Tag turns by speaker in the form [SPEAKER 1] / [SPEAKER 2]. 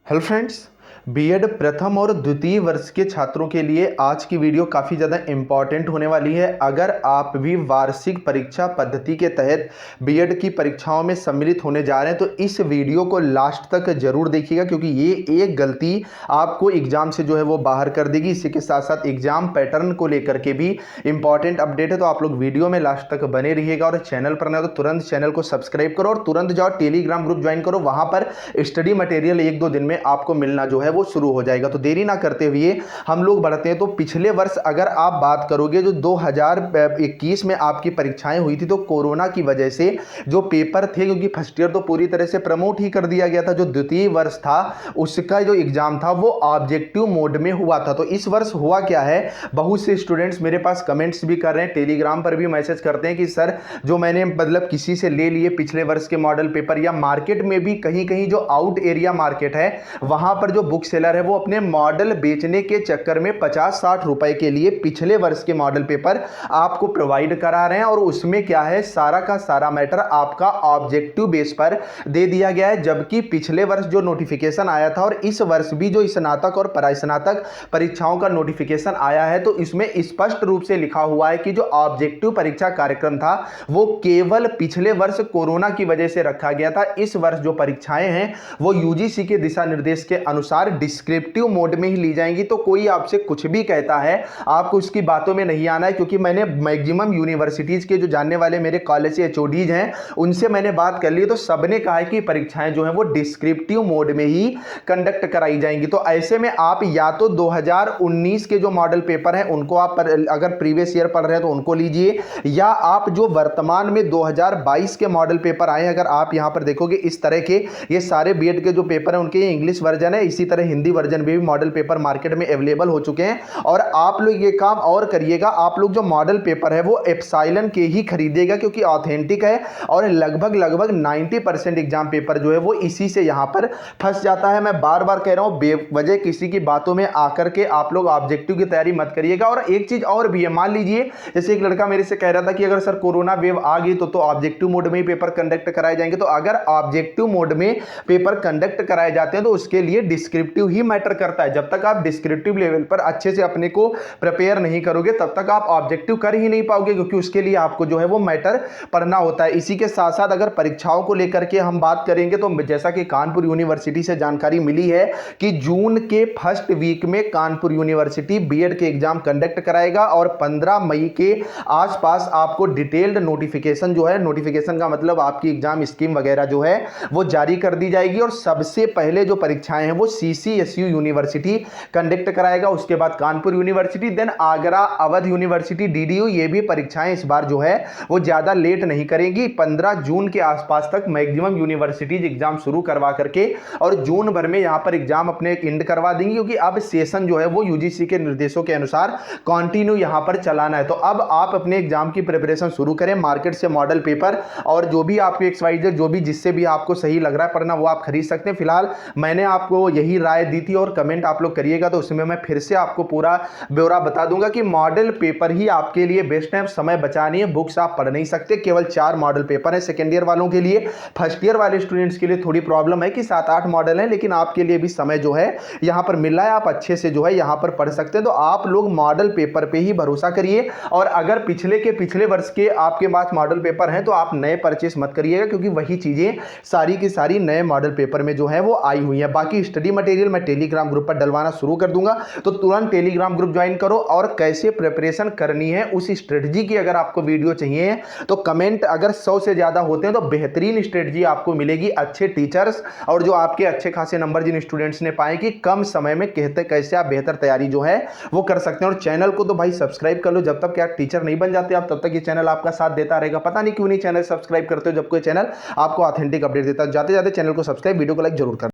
[SPEAKER 1] Hello friends, BEd प्रथम और द्वितीय वर्ष के छात्रों के लिए आज की वीडियो काफ़ी ज़्यादा इम्पॉर्टेंट होने वाली है। अगर आप भी वार्षिक परीक्षा पद्धति के तहत बीएड की परीक्षाओं में सम्मिलित होने जा रहे हैं तो इस वीडियो को लास्ट तक जरूर देखिएगा, क्योंकि ये एक गलती आपको एग्जाम से जो है वो बाहर कर देगी। इसी के साथ साथ एग्जाम पैटर्न को लेकर के भी इंपॉर्टेंट अपडेट है, तो आप लोग वीडियो में लास्ट तक बने रहिएगा। और चैनल पर नए हो तो तुरंत चैनल को सब्सक्राइब करो और तुरंत जाओ टेलीग्राम ग्रुप ज्वाइन करो। वहां पर स्टडी मटेरियल एक दो दिन में आपको मिलना जो है वो शुरू हो जाएगा। तो देरी ना करते हुए हम लोग बढ़ते हैं। तो पिछले वर्ष अगर आप बात करोगे जो 2021 में आपकी परीक्षाएं हुई थी, तो कोरोना की वजह से जो पेपर थे, क्योंकि फर्स्ट ईयर तो पूरी तरह से प्रमोट ही कर दिया गया था, जो द्वितीय वर्ष था उसका जो एग्जाम था वो ऑब्जेक्टिव मोड में हुआ था। तो इस वर्ष हुआ क्या है, बहुत से स्टूडेंट्स मेरे पास कमेंट्स भी कर रहे हैं, टेलीग्राम पर भी मैसेज करते हैं कि सर जो मैंने मतलब किसी से ले लिए पिछले वर्ष के मॉडल पेपर, या मार्केट में भी कहीं कहीं जो आउट एरिया मार्केट है वहां पर जो बुक सेलर है वो अपने मॉडल बेचने के चक्कर में 50-60 रुपए के लिए पिछले वर्ष के मॉडल पेपर आपको प्रोवाइड करा रहे हैं। और उसमें क्या है, सारा का सारा मैटर आपका ऑब्जेक्टिव बेस पर दे दिया गया है। जबकि पिछले वर्ष जो नोटिफिकेशन आया था और इस वर्ष भी जो स्नातक और परास्नातक परीक्षाओं का नोटिफिकेशन आया है, तो इसमें स्पष्ट रूप से लिखा हुआ है कि जो ऑब्जेक्टिव परीक्षा कार्यक्रम था वो केवल पिछले वर्ष कोरोना की वजह से रखा गया था। इस वर्ष जो परीक्षाएं हैं वो यूजीसी के दिशा निर्देश के अनुसार डिस्क्रिप्टिव मोड में ही ली जाएंगी। तो कोई आपसे कुछ भी कहता है, आपको उसकी बातों में नहीं आना है, क्योंकि मैंने मैक्सिमम यूनिवर्सिटीज के जो जानने वाले मेरे कॉलेज के एचओडीज हैं उनसे मैंने बात कर ली, तो सबने कहा है कि परीक्षाएं जो है वो डिस्क्रिप्टिव मोड में ही कंडक्ट कराई जाएंगी। तो ऐसे में आप या तो 2019 के जो मॉडल पेपर हैं उनको आप अगर प्रीवियस ईयर पढ़ रहे हैं तो उनको लीजिए, या आप जो वर्तमान में 2022 के मॉडल पेपर आए, अगर आप यहां पर देखोगे इस तरह के ये सारे बीएड के जो पेपर हैं उनके इंग्लिश वर्जन है, इसी तरह हिंदी वर्जन में भी मॉडल पेपर मार्केट में अवेलेबल हो चुके हैं। और आप लोग ये काम और करिएगा, आप लोग जो मॉडल पेपर है वो एप्सिलॉन के ही खरीदिएगा, क्योंकि ऑथेंटिक है और लगभग 90% एग्जाम पेपर जो है वो इसी से यहां पर फंस जाता है। मैं बार बार कह रहा हूं, बेवजह किसी की बातों में आकर के आप लोग ऑब्जेक्टिव की तैयारी मत करिएगा। और एक चीज और भी है, मान लीजिए जैसे एक लड़का मेरे से कह रहा था कि अगर सर कोरोना वेव आ गई तो ऑब्जेक्टिव मोड में ही पेपर कंडक्ट कराए जाएंगे। तो अगर ऑब्जेक्टिव मोड में पेपर कंडक्ट कराए जाते हैं तो उसके लिए डिस्क्रिप्टिव ही मैटर करता है। जब तक आप डिस्क्रिप्टिव लेवल पर अच्छे से अपने को प्रिपेयर नहीं करोगे तब तक आप ऑब्जेक्टिव कर ही नहीं पाओगे, क्योंकि उसके लिए आपको जो है वो मैटर पढ़ना होता है। इसी के साथ साथ अगर परीक्षाओं को लेकर के हम बात करेंगे तो जैसा कि कानपुर यूनिवर्सिटी से जानकारी मिली है कि जून के फर्स्ट वीक में कानपुर यूनिवर्सिटी बीएड के एग्जाम कंडक्ट कराएगा और 15 मई के आसपास आपको डिटेल्ड नोटिफिकेशन जो है, नोटिफिकेशन का मतलब आपकी एग्जाम स्कीम वगैरह जो है वो जारी कर दी जाएगी। और सबसे पहले जो परीक्षाएं हैं वो सीसीएसयू यूनिवर्सिटी कंडक्ट कराएगा, उसके बाद Kanpur university, then Agra Awadh university DDU. ये भी परीक्षाएं इस बार जो है वो ज्यादा लेट नहीं करेंगी, 15 जून के आसपास तक मैक्सिमम यूनिवर्सिटीज एग्जाम शुरू करवा करके और जून भर में यहां पर एग्जाम अपने एंड करवा देंगी, क्योंकि अब सेशन जो है वो यूजीसी के निर्देशों के अनुसार कंटिन्यू यहां पर चलाना है। तो अब आप अपने एग्जाम की प्रिपरेशन शुरू करें, मार्केट से मॉडल पेपर और जो भी आपके एक्सवाइजेड जो भी जिससे भी आपको सही लग रहा है पढ़ना वो आप खरीद सकते हैं। फिलहाल मैंने आपको यही राय दी थी और कमेंट आप लोग करिएगा तो उसमें मैं फिर से आपको पूरा ब्यौरा बता दूंगा कि मॉडल पेपर ही आपके लिए बेस्ट है। समय बचानी है, बुक्स आप पढ़ नहीं सकते, केवल 4 मॉडल पेपर है सेकेंड ईयर वालों के लिए। फर्स्ट ईयर वाले स्टूडेंट्स के लिए थोड़ी प्रॉब्लम है कि 7-8 मॉडल है, लेकिन आपके लिए भी समय जो है यहां पर मिल रहा है, आप अच्छे से जो है यहां पर पढ़ सकते हैं। तो आप लोग मॉडल पेपर पे ही भरोसा करिए, और अगर पिछले वर्ष के आपके पास मॉडल पेपर हैं तो आप नए परचेस मत करिएगा, क्योंकि वही चीजें सारी की सारी नए मॉडल पेपर में जो है वो आई हुई है। बाकी स्टडी मटेरियल मैं टेलीग्राम ग्रुप पर डलवाना शुरू कर दूंगा, तो तुरंत टेलीग्राम ग्रुप ज्वाइन करो। और कैसे प्रिपरेशन करनी है उस स्ट्रेटजी की अगर आपको वीडियो चाहिए तो कमेंट अगर 100 से ज्यादा होते हैं तो बेहतरीन स्ट्रेटजी आपको मिलेगी, अच्छे टीचर्स और जो आपके अच्छे खासे नंबर जिन स्टूडेंट्स ने पाए कि कम समय में कैसे आप बेहतर तैयारी जो है वो कर सकते हैं। और चैनल को तो भाई सब्सक्राइब कर लो, जब तक आप टीचर नहीं बन जाते आप तब तक ये चैनल आपका साथ देता रहेगा। पता नहीं क्यों नहीं चैनल सब्सक्राइब करते हो, जब कोई चैनल आपको ऑथेंटिक अपडेट देता है। जाते जाते चैनल को सब्सक्राइब, वीडियो को लाइक जरूर कर।